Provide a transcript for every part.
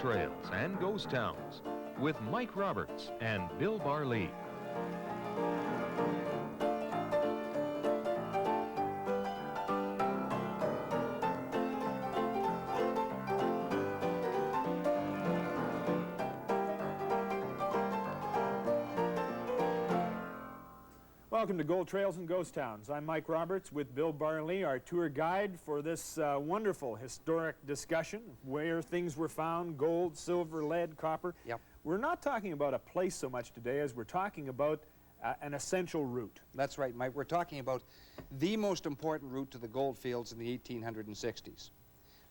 trails and ghost towns with Mike Roberts and Bill Barlee. Welcome to Gold Trails and Ghost Towns. I'm Mike Roberts with Bill Barlee, our tour guide for this wonderful historic discussion where things were found: gold, silver, lead, copper. Yep. We're not talking about a place so much today as we're talking about an essential route. That's right, Mike. We're talking about the most important route to the gold fields in the 1860s.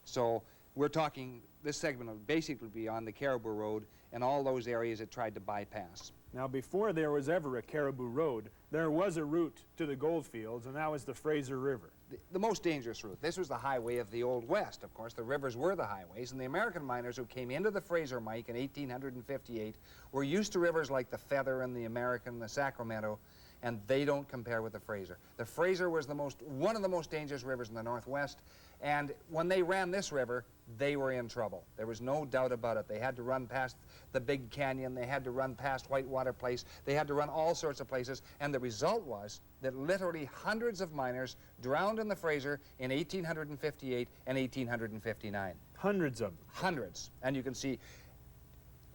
So we're talking, this segment will basically be on the Cariboo Road and all those areas it tried to bypass. Now, before there was ever a Cariboo Road, there was a route to the gold fields, and that was the Fraser River. The most dangerous route. This was the highway of the Old West, of course. The rivers were the highways, and the American miners who came into the Fraser, Mike, in 1858 were used to rivers like the Feather and the American, the Sacramento, and they don't compare with the Fraser. The Fraser was one of the most dangerous rivers in the Northwest, and when they ran this river, they were in trouble. There was no doubt about it. They had to run past the Big Canyon, they had to run past Whitewater Place, they had to run all sorts of places, and the result was that literally hundreds of miners drowned in the Fraser in 1858 and 1859. Hundreds of them. Hundreds. And you can see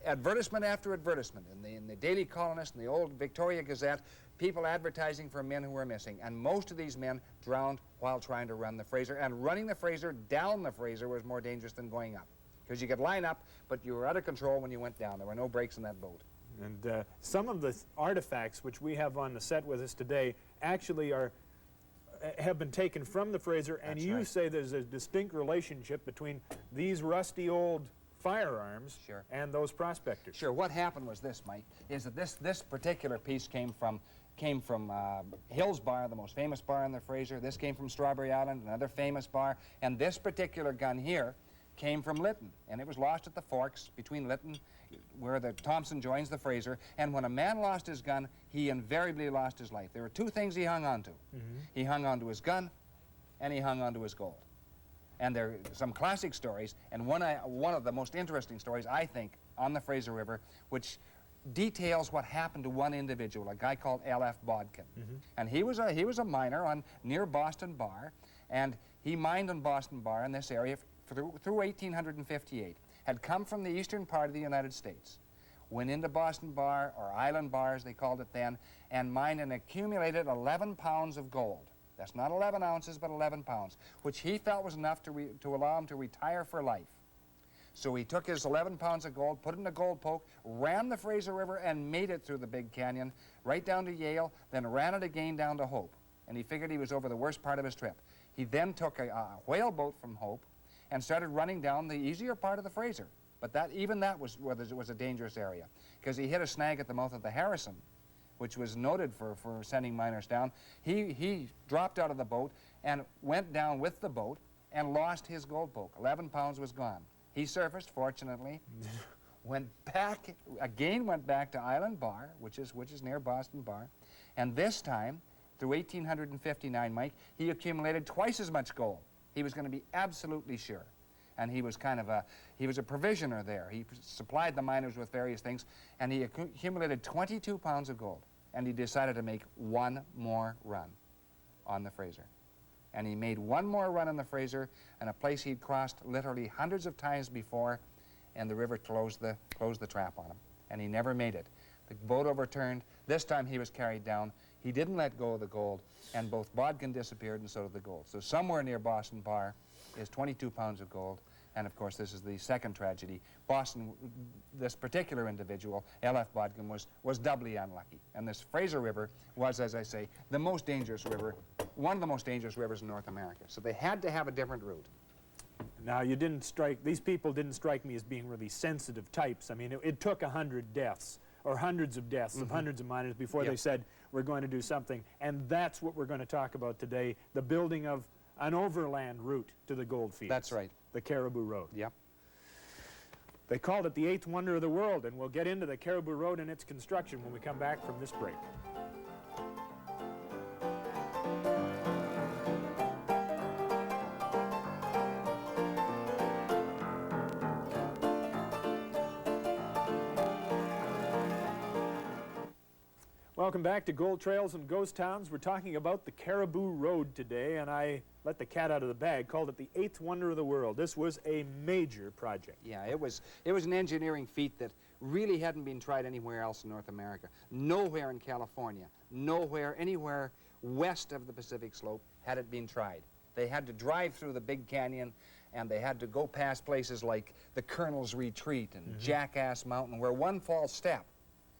advertisement after advertisement in the Daily Colonist and the old Victoria Gazette, people advertising for men who were missing, and most of these men drowned while trying to run the Fraser, and running the Fraser down the Fraser was more dangerous than going up, because you could line up, but you were out of control when you went down. There were no brakes in that boat. And some of the artifacts which we have on the set with us today actually have been taken from the Fraser, and That's you right. say there's a distinct relationship between these rusty old firearms Sure. and those prospectors. Sure. What happened was this, Mike, is that this particular piece came from Hill's Bar, the most famous bar in the Fraser. This came from Strawberry Island, another famous bar. And this particular gun here came from Lytton. And it was lost at the forks between Lytton, where the Thompson joins the Fraser. And when a man lost his gun, he invariably lost his life. There were two things he hung on to. He hung on to his gun, and he hung on to his gold. And there are some classic stories, and one of the most interesting stories, I think, on the Fraser River, which details what happened to one individual, a guy called L.F. Bodkin. And he was a miner near Boston Bar, and he mined on Boston Bar in this area through 1858, had come from the eastern part of the United States, went into Boston Bar, or Island Bar as they called it then, and mined and accumulated 11 pounds of gold. That's not 11 ounces, but 11 pounds, which he felt was enough to allow him to retire for life. So he took his 11 pounds of gold, put it in a gold poke, ran the Fraser River, and made it through the Big Canyon, right down to Yale, then ran it again down to Hope. And he figured he was over the worst part of his trip. He then took a whale boat from Hope and started running down the easier part of the Fraser. But even that was a dangerous area, because he hit a snag at the mouth of the Harrison, which was noted for sending miners down. He dropped out of the boat and went down with the boat and lost his gold poke. 11 pounds was gone. He surfaced, fortunately, went back to Island Bar, which is near Boston Bar, and this time, through 1859, Mike, he accumulated twice as much gold. He was going to be absolutely sure. And he was he was a provisioner there. He supplied the miners with various things, and he accumulated 22 pounds of gold. And he decided to make one more run on the Fraser. And he made one more run on the Fraser, in a place he'd crossed literally hundreds of times before, and the river closed the trap on him. And he never made it. The boat overturned. This time he was carried down. He didn't let go of the gold, and both Bodkin disappeared, and so did the gold. So somewhere near Boston Bar is 22 pounds of gold. And of course, this is the second tragedy. Boston, this particular individual, L.F. Bodkin, was doubly unlucky. And this Fraser River was, as I say, the most dangerous river, one of the most dangerous rivers in North America. So they had to have a different route. Now, these people didn't strike me as being really sensitive types. I mean, it took 100 deaths, or hundreds of deaths of hundreds of miners before they said, we're going to do something. And that's what we're going to talk about today, the building of an overland route to the gold fields. That's right. The Cariboo Road. Yep. They called it the eighth wonder of the world, and we'll get into the Cariboo Road and its construction when we come back from this break. Welcome back to Gold Trails and Ghost Towns. We're talking about the Cariboo Road today, and I let the cat out of the bag, called it the 8th wonder of the world. This was a major project. Yeah, it was an engineering feat that really hadn't been tried anywhere else in North America. Nowhere in California, nowhere, anywhere west of the Pacific Slope had it been tried. They had to drive through the big canyon, and they had to go past places like the Colonel's Retreat and Jackass Mountain, where one false step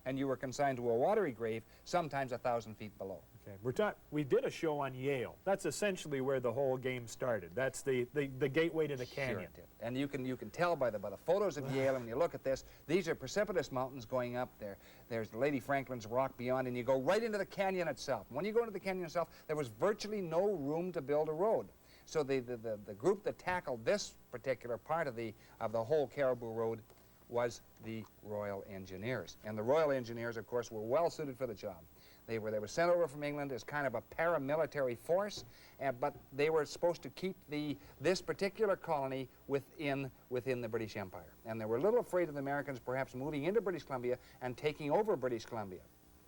and you were consigned to a watery grave, sometimes 1,000 feet below. Okay, we did a show on Yale. That's essentially where the whole game started. That's the gateway to the canyon. Sure it did. And you can tell by the photos of Yale, and when you look at this, these are precipitous mountains going up there. There's the Lady Franklin's Rock beyond, and you go right into the canyon itself. When you go into the canyon itself, there was virtually no room to build a road. So the group that tackled this particular part of the whole Cariboo Road was the Royal Engineers. And the Royal Engineers, of course, were well suited for the job. They were sent over from England as kind of a paramilitary force, but they were supposed to keep this particular colony within the British Empire. And they were a little afraid of the Americans perhaps moving into British Columbia and taking over British Columbia.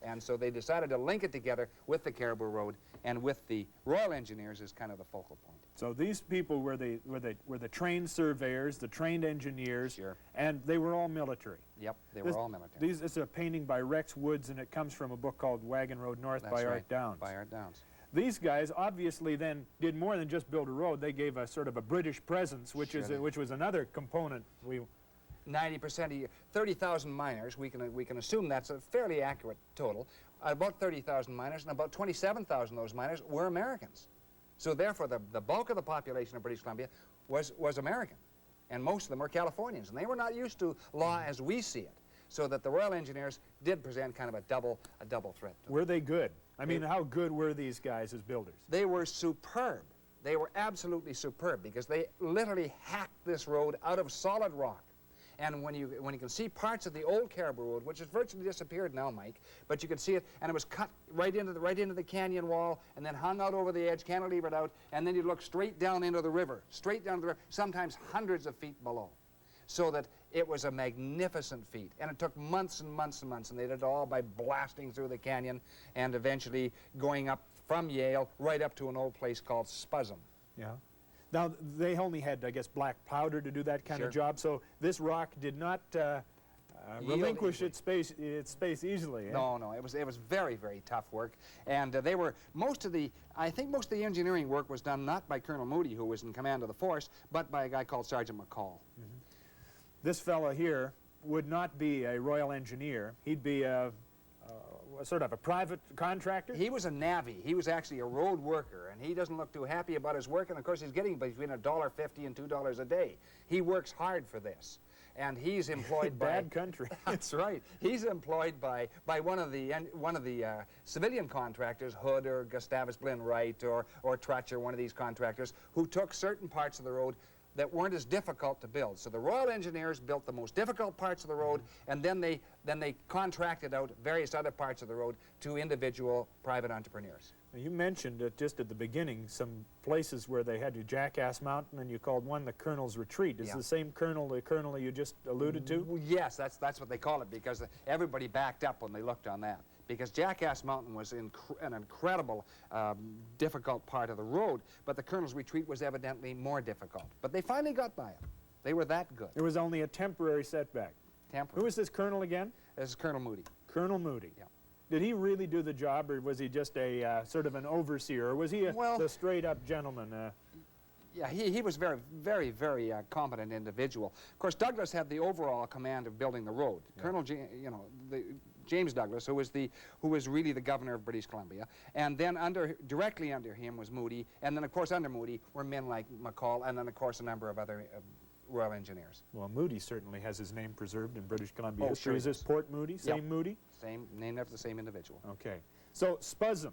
And so they decided to link it together with the Cariboo Road and with the Royal Engineers as kind of the focal point. So these people were the trained surveyors, the trained engineers, Sure. And they were all military. Yep, they were all military. This is a painting by Rex Woods, and it comes from a book called Wagon Road North by Art Downs. By Art Downs. These guys obviously then did more than just build a road. They gave a sort of a British presence, which was another component. 90% a year, 30,000 miners. We can assume that's a fairly accurate total. About 30,000 miners, and about 27,000 of those miners were Americans. So therefore, the bulk of the population of British Columbia was American, and most of them were Californians, and they were not used to law as we see it. So that the Royal Engineers did present kind of a double threat. Were they good? I mean, how good were these guys as builders? They were superb. They were absolutely superb because they literally hacked this road out of solid rock. And when you can see parts of the old Cariboo Road, which has virtually disappeared now, Mike, but you can see it, and it was cut right into the canyon wall, and then hung out over the edge, cantilevered out, and then you'd look straight down into the river, sometimes hundreds of feet below. So that it was a magnificent feat, and it took months and months and months, and they did it all by blasting through the canyon and eventually going up from Yale right up to an old place called Spuzzum. Yeah. Now, they only had, I guess, black powder to do that kind of job, so this rock did not relinquish its space easily. No, it was very, very tough work, and I think most of the engineering work was done not by Colonel Moody, who was in command of the force, but by a guy called Sergeant McCall. This fellow here would not be a Royal Engineer. He'd be a sort of a private contractor? He was a navvy. He was actually a road worker, and he doesn't look too happy about his work, and of course he's getting between $1.50 and $2 a day. He works hard for this, and he's employed by... Bad country. That's right. He's employed by one of the civilian contractors, Hood or Gustavus Blinn Wright or Trutch, or one of these contractors, who took certain parts of the road that weren't as difficult to build. So the Royal Engineers built the most difficult parts of the road, and then they contracted out various other parts of the road to individual private entrepreneurs. Now, you mentioned just at the beginning some places where they had to Jackass Mountain, and you called one the Colonel's Retreat. Is the same colonel the colonel you just alluded to? Yes, that's what they call it, because everybody backed up when they looked on that. Because Jackass Mountain was an incredible, difficult part of the road, but the Colonel's Retreat was evidently more difficult. But they finally got by it. They were that good. It was only a temporary setback. Temporary. Who was this colonel again? This is Colonel Moody. Colonel Moody. Yeah. Did he really do the job, or was he just a sort of an overseer, or was he the straight-up gentleman? Yeah, he was very, very, very competent individual. Of course, Douglas had the overall command of building the road. Yeah. Colonel, James Douglas, who was really the governor of British Columbia, and then directly under him was Moody, and then of course under Moody were men like McCall, and then of course a number of other Royal Engineers. Well, Moody certainly has his name preserved in British Columbia. Sure. Is this Port Moody? Same Moody? Same, named after the same individual. Okay. So Spuzzum,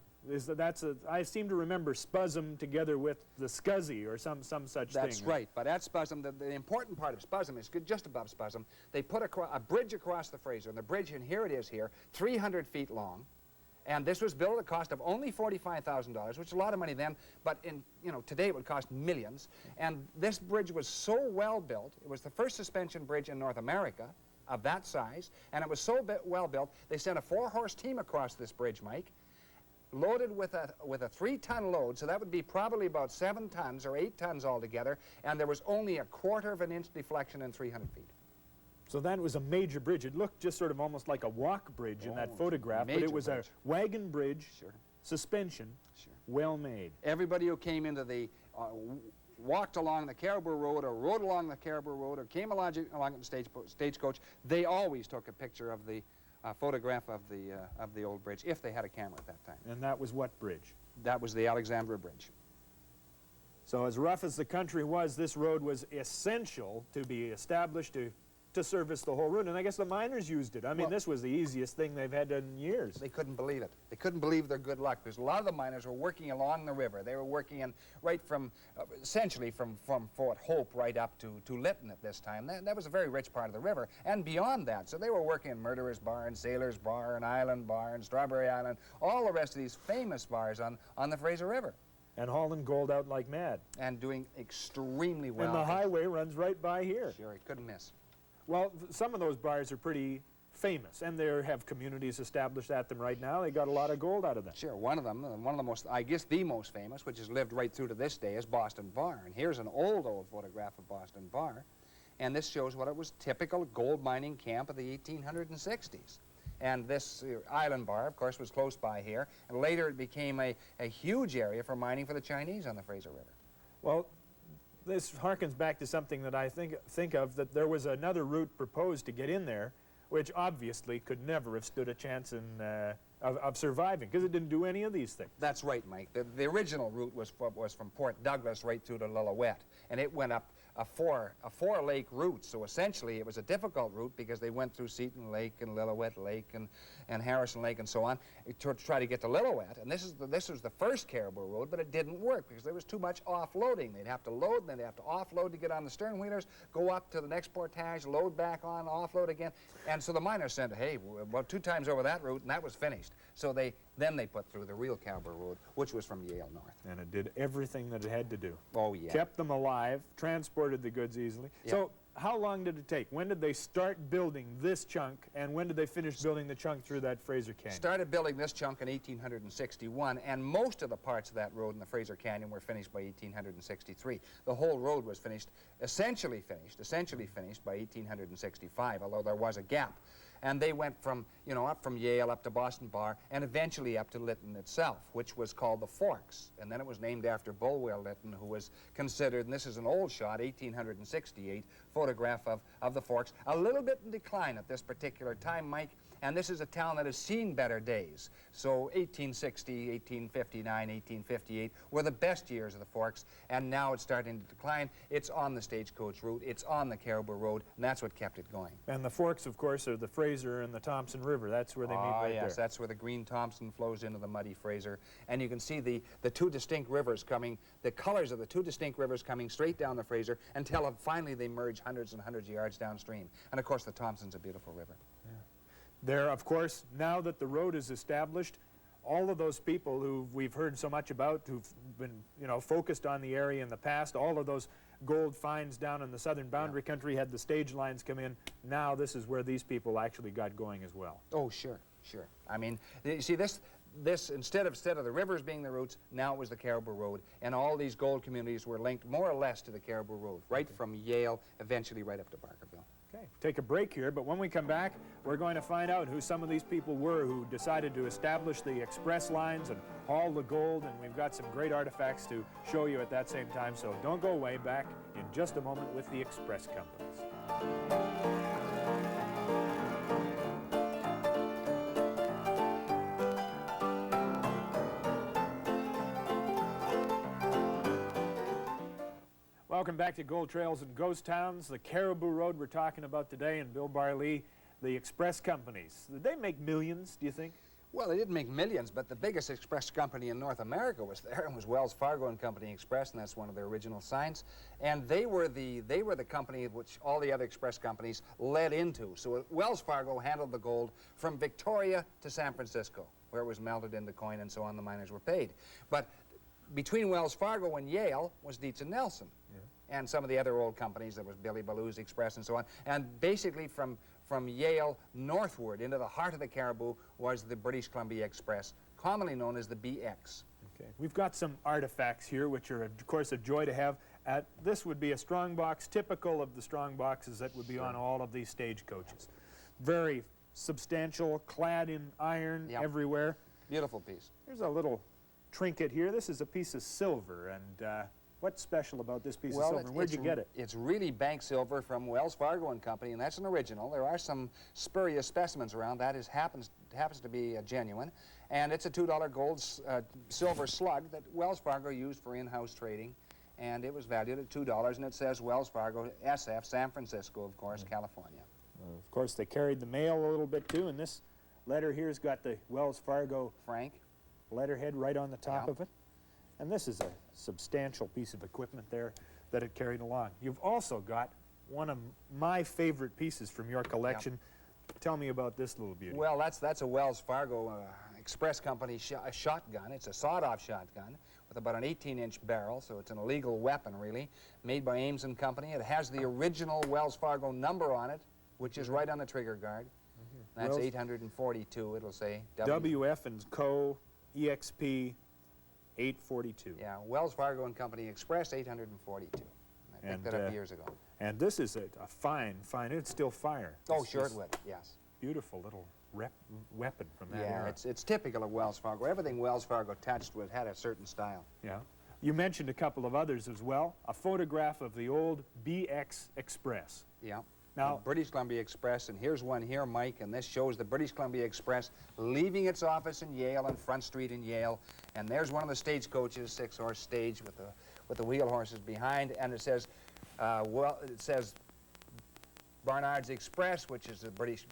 I seem to remember Spuzzum together with the Scuzzy or some such thing. That's right. But at Spuzzum, the important part of Spuzzum is just above Spuzzum. They put a bridge across the Fraser, and the bridge, and here it is here, 300 feet long. And this was built at a cost of only $45,000, which is a lot of money then, but today it would cost millions. And this bridge was so well built, it was the first suspension bridge in North America, of that size, and it was so well built, they sent a 4-horse team across this bridge, Mike, loaded with a 3-ton load, so that would be probably about 7 tons or 8 tons altogether, and there was only a 1/4 of an inch deflection in 300 feet. So that was a major bridge. It looked just sort of almost like a walk bridge in that photograph, but it was a wagon bridge, suspension, well made. Everybody who came into the, walked along the Cariboo Road or rode along the Cariboo Road or came along the stagecoach, they always took a picture of the photograph of the old bridge, if they had a camera at that time. And that was what bridge? That was the Alexandra Bridge. So as rough as the country was, this road was essential to be established to service the whole route, and I guess the miners used it. I mean, this was the easiest thing they've had in years. They couldn't believe it. They couldn't believe their good luck, because a lot of the miners were working along the river. They were working in right from, essentially from Fort Hope right up to Lytton at this time. That was a very rich part of the river, and beyond that. So they were working in Murderer's Bar and Sailor's Bar and Island Bar and Strawberry Island, all the rest of these famous bars on the Fraser River. And hauling gold out like mad. And doing extremely well. And the highway runs right by here. Sure, it couldn't miss. Well, some of those bars are pretty famous, and they have communities established at them right now. They got a lot of gold out of them. Sure, one of the most, I guess the most famous, which has lived right through to this day, is Boston Bar. And here's an old photograph of Boston Bar, and this shows what it was typical gold mining camp of the 1860s. And this Island Bar, of course, was close by here, and later it became a huge area for mining for the Chinese on the Fraser River. Well, this harkens back to something that I think of, that there was another route proposed to get in there, which obviously could never have stood a chance of surviving, because it didn't do any of these things. That's right, Mike. The original route was from Port Douglas right through to Lillooet, and it went up a four-lake route. So essentially it was a difficult route because they went through Seton Lake and Lillooet Lake and Harrison Lake and so on to try to get to Lillooet. And this was the first Cariboo Road, but it didn't work because there was too much offloading. They'd have to load, and then they'd have to offload to get on the stern wheelers, go up to the next portage, load back on, offload again. And so the miners said, hey, well, 2 times over that route, and that was finished. So then they put through the real Cariboo Road, which was from Yale north. And it did everything that it had to do. Oh, yeah. Kept them alive, transported the goods easily. Yeah. So how long did it take? When did they start building this chunk, and when did they finish building the chunk through that Fraser Canyon? Started building this chunk in 1861, and most of the parts of that road in the Fraser Canyon were finished by 1863. The whole road was essentially finished by 1865, although there was a gap. And they went from, up from Yale up to Boston Bar and eventually up to Lytton itself, which was called the Forks. And then it was named after Bulwer Lytton, who was considered, and this is an old shot, 1868 photograph of the Forks, a little bit in decline at this particular time, Mike. And this is a town that has seen better days. So 1860, 1859, 1858 were the best years of the Forks, and now it's starting to decline. It's on the stagecoach route, it's on the Cariboo Road, and that's what kept it going. And the Forks, of course, are the Fraser and the Thompson River. That's where they meet right there. Yes, that's where the Green Thompson flows into the muddy Fraser. And you can see the 2 distinct rivers coming, the colors of the 2 distinct rivers coming straight down the Fraser until finally they merge hundreds and hundreds of yards downstream. And of course, the Thompson's a beautiful river. Yeah. There, of course, now that the road is established, all of those people who we've heard so much about, who've been, focused on the area in the past, all of those gold finds down in the southern boundary country had the stage lines come in. Now this is where these people actually got going as well. Oh, sure, sure. I mean, you see, this instead of the rivers being the routes, now it was the Cariboo Road, and all these gold communities were linked more or less to the Cariboo Road, right from Yale, eventually right up to Barkerville. Okay, take a break here, but when we come back, we're going to find out who some of these people were who decided to establish the express lines and haul the gold, and we've got some great artifacts to show you at that same time, so don't go away. Back in just a moment with the express companies. Welcome back to Gold Trails and Ghost Towns. The Cariboo Road we're talking about today, and Bill Barley, the express companies. Did they make millions, do you think? Well, they didn't make millions, but the biggest express company in North America was there. It was Wells Fargo and Company Express, and that's one of their original signs. And they were the company which all the other express companies led into. So Wells Fargo handled the gold from Victoria to San Francisco, where it was melted into coin and so on. The miners were paid. But between Wells Fargo and Yale was Dietz and Nelson. And some of the other old companies. There was Billy Ballew's Express and so on. And basically from from Yale northward into the heart of the Cariboo was the British Columbia Express, commonly known as the BX. Okay. We've got some artifacts here, which are, of course, a joy to have. This would be a strong box, typical of the strong boxes that would be on all of these stagecoaches. Very substantial, clad in iron everywhere. Beautiful piece. Here's a little trinket here. This is a piece of silver, and what's special about this piece of silver? Where'd you get it? It's really bank silver from Wells Fargo and Company, and that's an original. There are some spurious specimens around. That happens to be genuine, and it's a $2 gold silver slug that Wells Fargo used for in-house trading, and it was valued at $2, and it says Wells Fargo, SF, San Francisco, of course, California. Of course, they carried the mail a little bit too, and this letter here's got the Wells Fargo Frank letterhead right on the top of it. And this is a substantial piece of equipment there that it carried along. You've also got one of my favorite pieces from your collection. Tell me about this little beauty. Well, that's a Wells Fargo Express Company shotgun. It's a sawed-off shotgun with about an 18-inch barrel, so it's an illegal weapon, really, made by Ames and Company. It has the original Wells Fargo number on it, which is right on the trigger guard. That's 842, it'll say. WF and Co. EXP 842. Yeah, Wells Fargo and Company Express 842. I picked that up years ago. And this is a fine, it'd still fire. Oh, sure it would, yes. Beautiful little weapon from that era. Yeah, it's typical of Wells Fargo. Everything Wells Fargo touched with had a certain style. Yeah. You mentioned a couple of others as well. A photograph of the old BX Express. Yeah. Now, British Columbia Express, and here's one here, Mike, and this shows the British Columbia Express leaving its office in Yale on Front Street in Yale, and there's one of the stagecoaches, 6-horse stage with the wheel horses behind, and it says, it says Barnard's Express, which is the British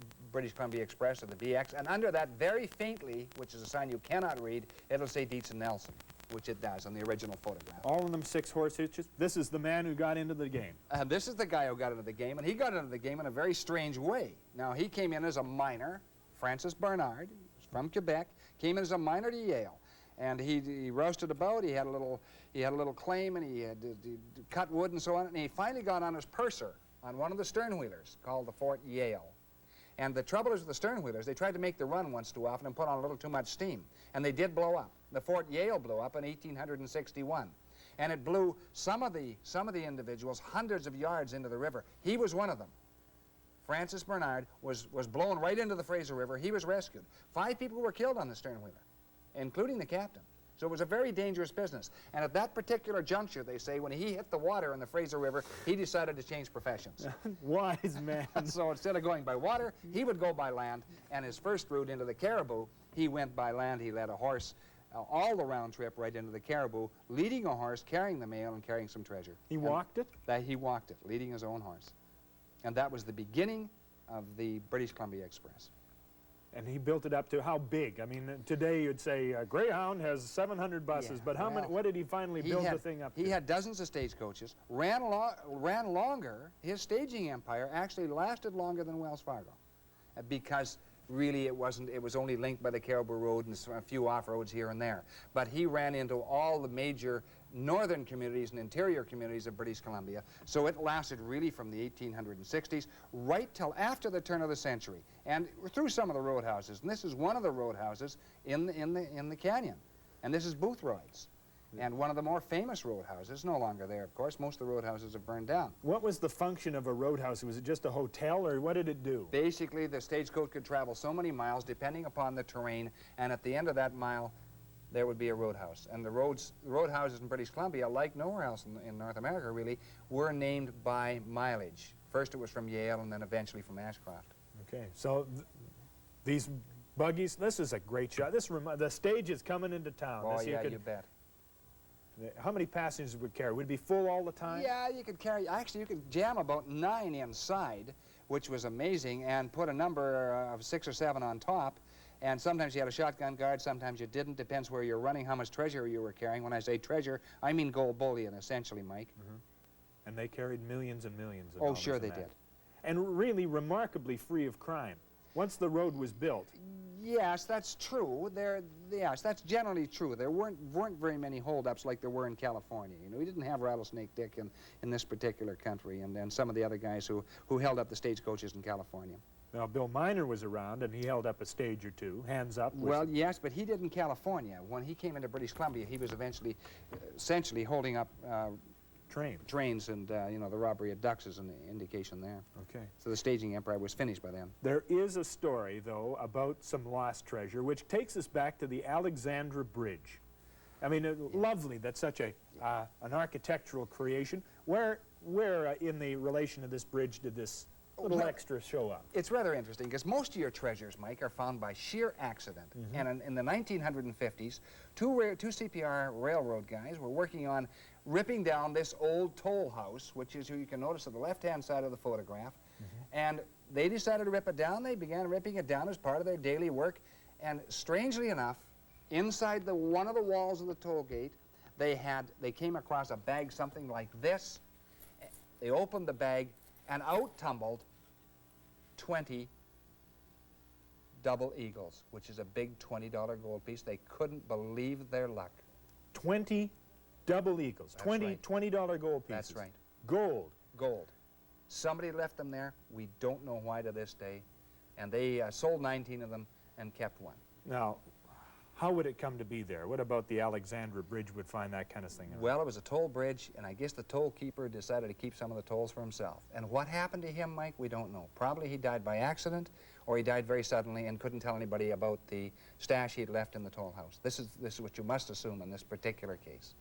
Columbia Express, or the BX, and under that, very faintly, which is a sign you cannot read, it'll say Dietz and Nelson, which it does on the original photograph. All of them 6-horse hitches. This is the man who got into the game. This is the guy who got into the game, and he got into the game in a very strange way. Now, he came in as a minor, Francis Barnard, from Quebec, came in as a minor to Yale, and he roasted about. He had a little claim, and he cut wood and so on, and he finally got on as purser on one of the sternwheelers called the Fort Yale. And the trouble is with the sternwheelers, they tried to make the run once too often and put on a little too much steam, and they did blow up. The Fort Yale blew up in 1861, and it blew some of the individuals hundreds of yards into the river. He was one of them. Francis Barnard was blown right into the Fraser River. He was rescued. 5 people were killed on the sternwheeler, including the captain. So it was a very dangerous business. And at that particular juncture, they say, when he hit the water in the Fraser River, he decided to change professions. Wise man. So instead of going by water, he would go by land. And his first route into the Cariboo, he went by land. He led a horse all the round trip right into the Cariboo, leading a horse, carrying the mail, and carrying some treasure. He walked it? He walked it, leading his own horse. And that was the beginning of the British Columbia Express. And he built it up to how big? I mean, today you'd say Greyhound has 700 buses, but how many? What did he finally build the thing up to? He had dozens of stagecoaches, ran longer. His staging empire actually lasted longer than Wells Fargo, because really it was only linked by the Cariboo Road and a few off-roads here and there. But he ran into all the major northern communities and interior communities of British Columbia, so it lasted really from the 1860s right till after the turn of the century, and through some of the roadhouses. And this is one of the roadhouses in the canyon, and this is Boothroyd's. And one of the more famous roadhouses, no longer there, of course. Most of the roadhouses have burned down. What was the function of a roadhouse? Was it just a hotel, or what did it do? Basically, the stagecoach could travel so many miles, depending upon the terrain, and at the end of that mile, there would be a roadhouse. And the roadhouses in British Columbia, like nowhere else in North America, really, were named by mileage. First it was from Yale, and then eventually from Ashcroft. Okay, so these buggies, this is a great shot. The stage is coming into town. Oh, yeah, you bet. How many passengers would carry? Would it be full all the time? Yeah, you could carry, actually you could jam about 9 inside, which was amazing, and put a number of 6 or 7 on top. And sometimes you had a shotgun guard, sometimes you didn't. Depends where you're running, how much treasure you were carrying. When I say treasure, I mean gold bullion, essentially, Mike. Mm-hmm. And they carried millions and millions of dollars. Oh, sure they did. And really remarkably free of crime. Once the road was built. Yes, that's true. Yes, that's generally true. There weren't very many holdups like there were in California. You know, we didn't have Rattlesnake Dick in this particular country, and some of the other guys who held up the stagecoaches in California. Now, Bill Miner was around, and he held up a stage or two, hands up. Well, yes, but he did in California. When he came into British Columbia, he was eventually, essentially holding up trains, and, you know, the robbery at Ducks is an indication there. Okay. So the staging empire was finished by then. There is a story, though, about some lost treasure, which takes us back to the Alexandra Bridge. I mean, lovely that such a an architectural creation. Where in the relation of this bridge did this little extra show up? It's rather interesting, because most of your treasures, Mike, are found by sheer accident. And in the 1950s, two CPR railroad guys were working on ripping down this old toll house, which is who you can notice on the left-hand side of the photograph. And they decided to rip it down. They began ripping it down as part of their daily work. And strangely enough, inside one of the walls of the toll gate, they came across a bag something like this. They opened the bag, and out tumbled 20 double eagles, which is a big $20 gold piece. They couldn't believe their luck. 20 double eagles. That's 20 right. $20 gold pieces. That's right. Gold. Gold. Somebody left them there. We don't know why to this day. And they sold 19 of them and kept one. Now, how would it come to be there? What about the Alexandra Bridge would find that kind of thing? Well, it was a toll bridge, and I guess the toll keeper decided to keep some of the tolls for himself. And what happened to him, Mike, we don't know. Probably he died by accident, or he died very suddenly and couldn't tell anybody about the stash he had left in the toll house. This is what you must assume in this particular case.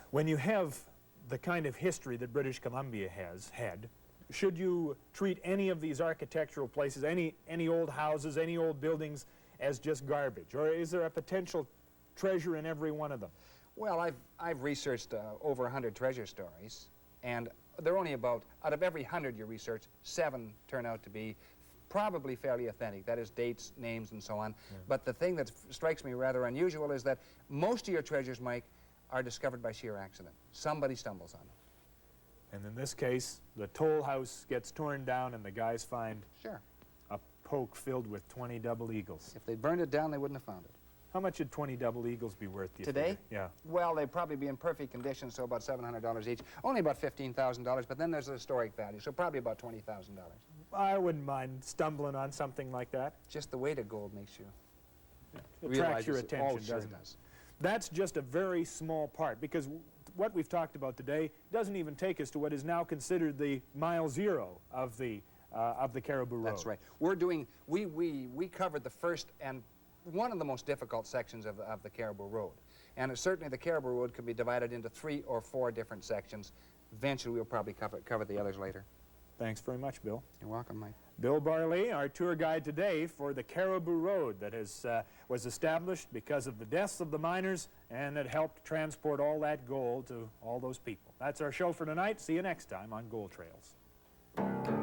When you have the kind of history that British Columbia has had, should you treat any of these architectural places, any old houses, any old buildings, as just garbage, or is there a potential treasure in every one of them? Well, I've researched over 100 treasure stories, and they're only about, out of every 100 you research, 7 turn out to be probably fairly authentic. That is, dates, names, and so on. Yeah. But the thing that strikes me rather unusual is that most of your treasures, Mike, are discovered by sheer accident. Somebody stumbles on them. And in this case, the toll house gets torn down and the guys find a poke filled with 20 double eagles. If they'd burned it down, they wouldn't have found it. How much would 20 double eagles be worth, do you today? figure? Yeah. Well, they'd probably be in perfect condition, so about $700 each. Only about $15,000, but then there's the historic value, so probably about $20,000. I wouldn't mind stumbling on something like that. Just the weight of gold makes you attracts your attention, oh, sure doesn't it? Does. That's just a very small part, because what we've talked about today doesn't even take us to what is now considered the mile zero of the Cariboo Road. That's right. We're doing, we covered the first and one of the most difficult sections of the Cariboo Road. And certainly the Cariboo Road can be divided into 3 or 4 different sections. Eventually we'll probably cover the others later. Thanks very much, Bill. You're welcome, Mike. Bill Barley, our tour guide today for the Cariboo Road that was established because of the deaths of the miners, and that helped transport all that gold to all those people. That's our show for tonight. See you next time on Gold Trails.